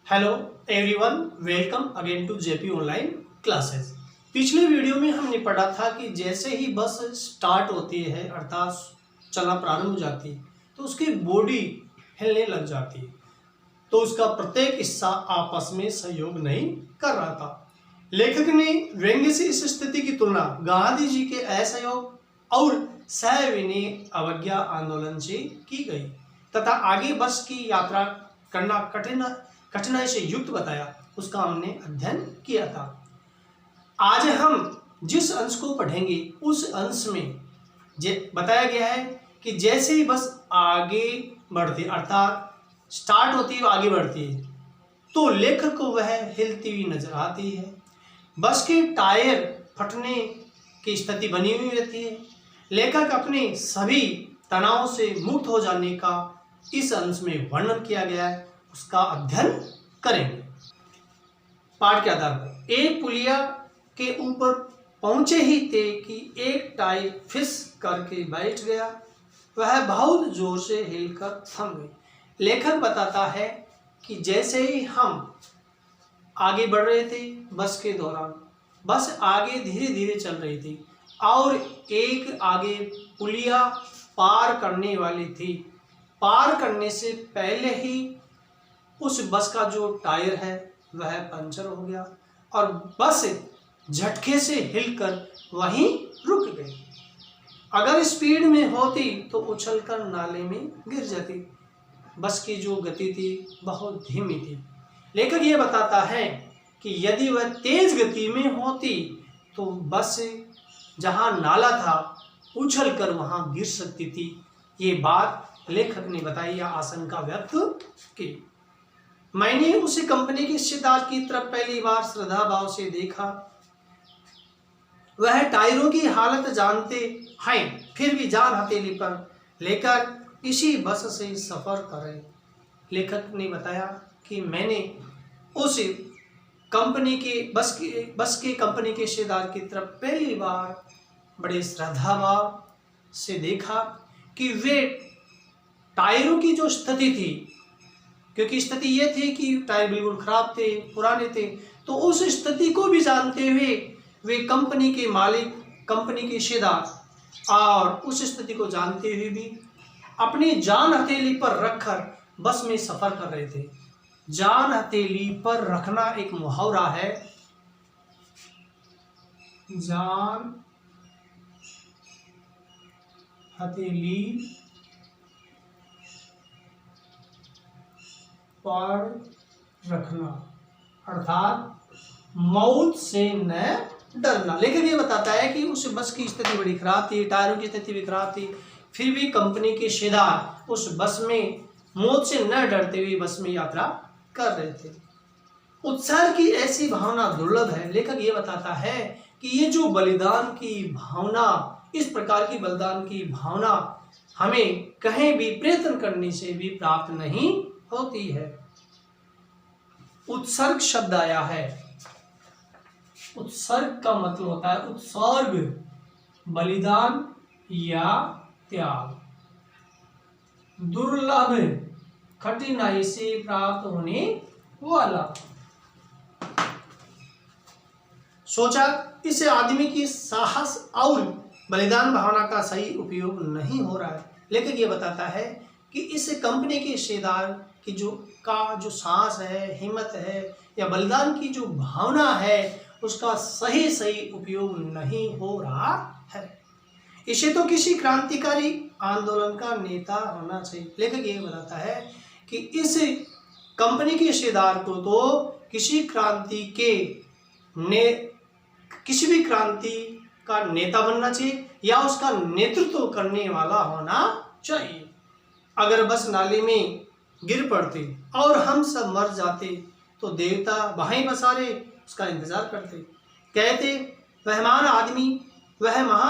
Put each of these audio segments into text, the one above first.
Hello everyone, welcome again to JP online classes. पिछले video में हमने पढ़ा था कि जैसे ही बस स्टार्ट होती है अर्थात चलना प्रारंभ हो जाती है तो उसकी बॉडी हिलने लग जाती है, तो उसका प्रत्येक हिस्सा आपस में सहयोग नहीं कर रहा था। लेखक ने व्यंग्य से इस स्थिति की तुलना गांधी जी के असहयोग और सविनय अवज्ञा आंदोलन से की गई तथा आगे बस की यात्रा करना कठिनाई से युक्त बताया। उसका हमने अध्ययन किया था। आज हम जिस अंश को पढ़ेंगे उस अंश में बताया गया है कि जैसे ही बस आगे बढ़ती अर्थात स्टार्ट होती है आगे बढ़ती है तो लेखक को वह हिलती हुई नजर आती है। बस के टायर फटने की स्थिति बनी हुई रहती है। लेखक अपने सभी तनाव से मुक्त हो जाने का इस अंश में वर्णन किया गया है, उसका अध्ययन करेंगे। पाठ के आधार पर एक पुलिया के ऊपर पहुंचे ही थे कि एक टायर फिस करके बैठ गया। वह बहुत जोर से हिलकर थम गई। लेखक बताता है कि जैसे ही हम आगे बढ़ रहे थे बस के दौरान बस आगे धीरे धीरे चल रही थी और एक आगे पुलिया पार करने वाली थी। पार करने से पहले ही उस बस का जो टायर है वह पंचर हो गया और बस झटके से हिलकर वहीं रुक गई। अगर स्पीड में होती तो उछलकर नाले में गिर जाती। बस की जो गति थी बहुत धीमी थी। लेखक ये बताता है कि यदि वह तेज गति में होती तो बस जहां नाला था उछलकर वहां गिर सकती थी। ये बात लेखक ने बताई या आशंका व्यक्त की। मैंने उसी कंपनी के हिस्सेदार की तरफ पहली बार श्रद्धा भाव से देखा। वह टायरों की हालत जानते हैं फिर भी जान हथेली पर लेकर इसी बस से सफर कर रहे। लेखक ने बताया कि मैंने उस कंपनी के बस के कंपनी के हिस्सेदार की तरफ पहली बार बड़े श्रद्धा भाव से देखा कि वे टायरों की जो स्थिति थी, क्योंकि स्थिति ये थी कि टायर बिल्कुल खराब थे, पुराने थे, तो उस स्थिति को भी जानते हुए वे कंपनी के मालिक, कंपनी के हिस्सेदार और उस स्थिति को जानते हुए भी अपनी जान हथेली पर रखकर बस में सफर कर रहे थे। जान हथेली पर रखना एक मुहावरा है। जान हथेली पर रखना अर्थात मौत से न डरना। लेकिन ये बताता है कि उस बस की स्थिति बड़ी खराब थी, टायरों की स्थिति भी खराब थी, फिर भी कंपनी के हिस्सेदार उस बस में मौत से न डरते हुए बस में यात्रा कर रहे थे। उत्साह की ऐसी भावना दुर्लभ है। लेखक ये बताता है कि ये जो बलिदान की भावना, इस प्रकार की बलिदान की भावना हमें कहीं भी प्रयत्न करने से भी प्राप्त नहीं होती है। उत्सर्ग शब्द आया है। उत्सर्ग का मतलब होता है उत्सर्ग, बलिदान या त्याग। दुर्लभ, कठिनाई से प्राप्त होने वाला। सोचा इस आदमी की साहस और बलिदान भावना का सही उपयोग नहीं हो रहा है। लेकिन ये बताता है कि इस कंपनी के हिस्सेदार की जो साहस है, हिम्मत है या बलिदान की जो भावना है उसका सही उपयोग नहीं हो रहा है। इसे तो किसी क्रांतिकारी आंदोलन का नेता होना चाहिए। लेखक ये बताता है कि इस कंपनी के हिस्सेदार को तो किसी भी क्रांति का नेता बनना चाहिए या उसका नेतृत्व करने वाला होना चाहिए। अगर बस नाले में गिर पड़ते और हम सब मर जाते तो देवता वहीं बसारे उसका इंतजार करते, कहते वह महान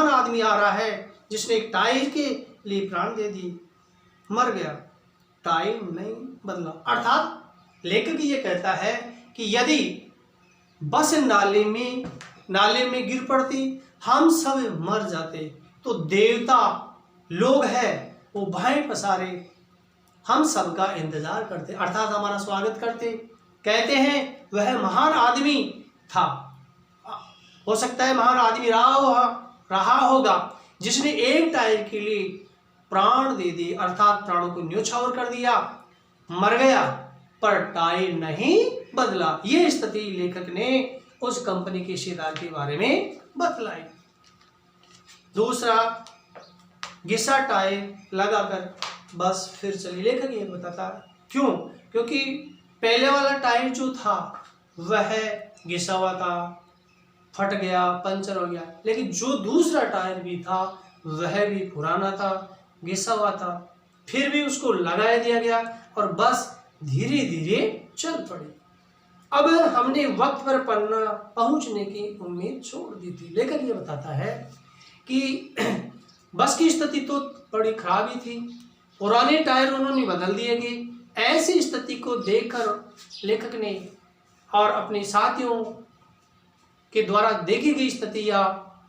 आदमी आ रहा है जिसने एक टायर के लिए प्राण दे दिए, मर गया, टाइम नहीं बदला। अर्थात लेखक ये कहता है कि यदि बस नाले में गिर पड़ती, हम सब मर जाते तो देवता लोग हैं वो भाई पसारे हम सबका इंतजार करते, अर्थात हमारा स्वागत करते, कहते हैं वह महान आदमी था, हो सकता है महान आदमी रहा होगा जिसने एक टायर के लिए प्राण दे दिए, अर्थात प्राणों को न्योछावर कर दिया, मर गया पर टायर नहीं बदला। ये स्थिति लेखक ने उस कंपनी के शेयरदार के बारे में बतलाई। दूसरा, घिसा टायर लगाकर बस फिर चली। लेखक ये बताता क्यों, क्योंकि पहले वाला टायर जो था वह घिसा हुआ था, फट गया, पंचर हो गया, लेकिन जो दूसरा टायर भी था वह भी पुराना था, घिसा हुआ था, फिर भी उसको लगा दिया गया और बस धीरे धीरे चल पड़ी। अब हमने वक्त पर पन्ना पहुंचने की उम्मीद छोड़ दी थी। लेखक ये बताता है कि बस की स्थिति तो बड़ी खराब ही थी, पुराने टायर उन्होंने बदल दिए गए। ऐसी स्थिति को देखकर लेखक ने और अपने साथियों के द्वारा देखी गई स्थिति या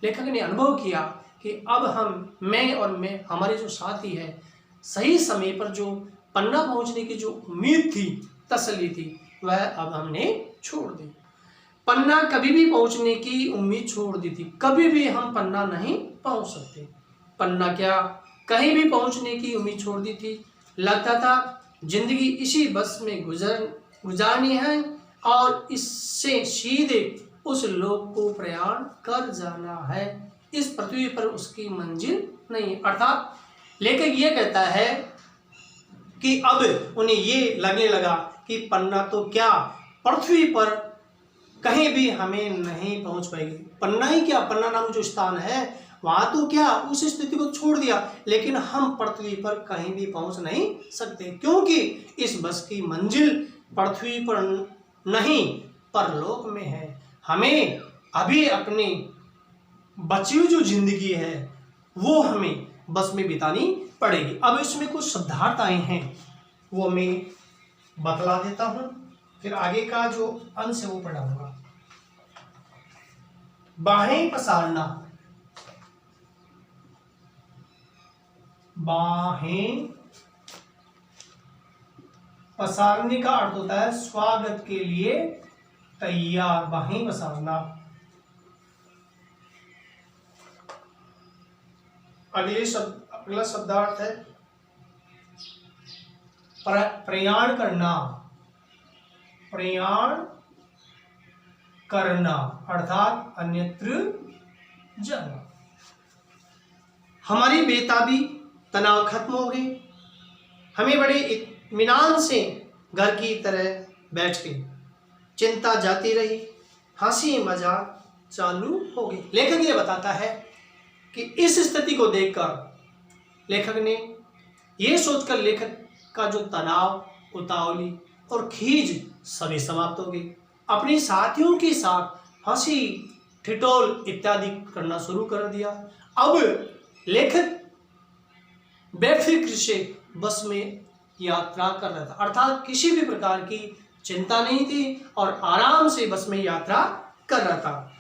लेखक ने अनुभव किया कि अब मैं हमारे जो साथी है, सही समय पर जो पन्ना पहुंचने की जो उम्मीद थी, तसल्ली थी, वह अब हमने छोड़ दी। पन्ना कभी भी पहुंचने की उम्मीद छोड़ दी थी, कभी भी हम पन्ना नहीं पहुंच सकते। पन्ना क्या, कहीं भी पहुंचने की उम्मीद छोड़ दी थी। लगता था जिंदगी इसी बस में गुजारनी है और इससे सीधे उस लोक को प्रयाण कर जाना है, इस पृथ्वी पर उसकी मंजिल नहीं। अर्थात लेखक ये कहता है कि अब उन्हें ये लगने लगा कि पन्ना तो क्या, पृथ्वी पर कहीं भी हमें नहीं पहुंच पाएगी। पन्ना ही क्या, पन्ना नाम जो स्थान है वहां तो क्या, उस स्थिति को छोड़ दिया, लेकिन हम पृथ्वी पर कहीं भी पहुंच नहीं सकते, क्योंकि इस बस की मंजिल पृथ्वी पर नहीं परलोक में है। हमें अभी अपनी बची हुई जो जिंदगी है वो हमें बस में बितानी पड़ेगी। अब इसमें कुछ शब्दार्थाएं हैं वो मैं बतला देता हूं, फिर आगे का जो अंश है वो पढ़ाऊंगा। बाहें पसारना, बाहें पसारने का अर्थ होता है स्वागत के लिए तैयार, बाहें पसारना। अगला शब्दार्थ है प्रयाण करना, प्रयाण करना अर्थात अन्यत्र जाना। हमारी बेताबी, तनाव खत्म हो गई, हमें बड़े इत्मीनान से घर की तरह बैठ गए, चिंता जाती रही, हंसी मजाक चालू हो गई। लेखक ये बताता है कि इस स्थिति को देखकर लेखक ने ये सोचकर लेखक का जो तनाव, उतावली और खीज सभी समाप्त हो गई। अपने साथियों के साथ हंसी ठिठोल इत्यादि करना शुरू कर दिया। अब लेखक बेफिक्र से बस में यात्रा कर रहा था, अर्थात किसी भी प्रकार की चिंता नहीं थी और आराम से बस में यात्रा कर रहा था।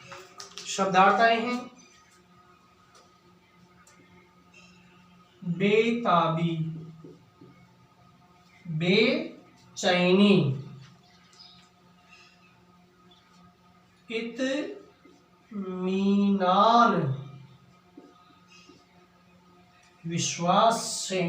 शब्दार्थाएं हैं बेताबी, बेचैनी, इत्मीनान, विश्वास से,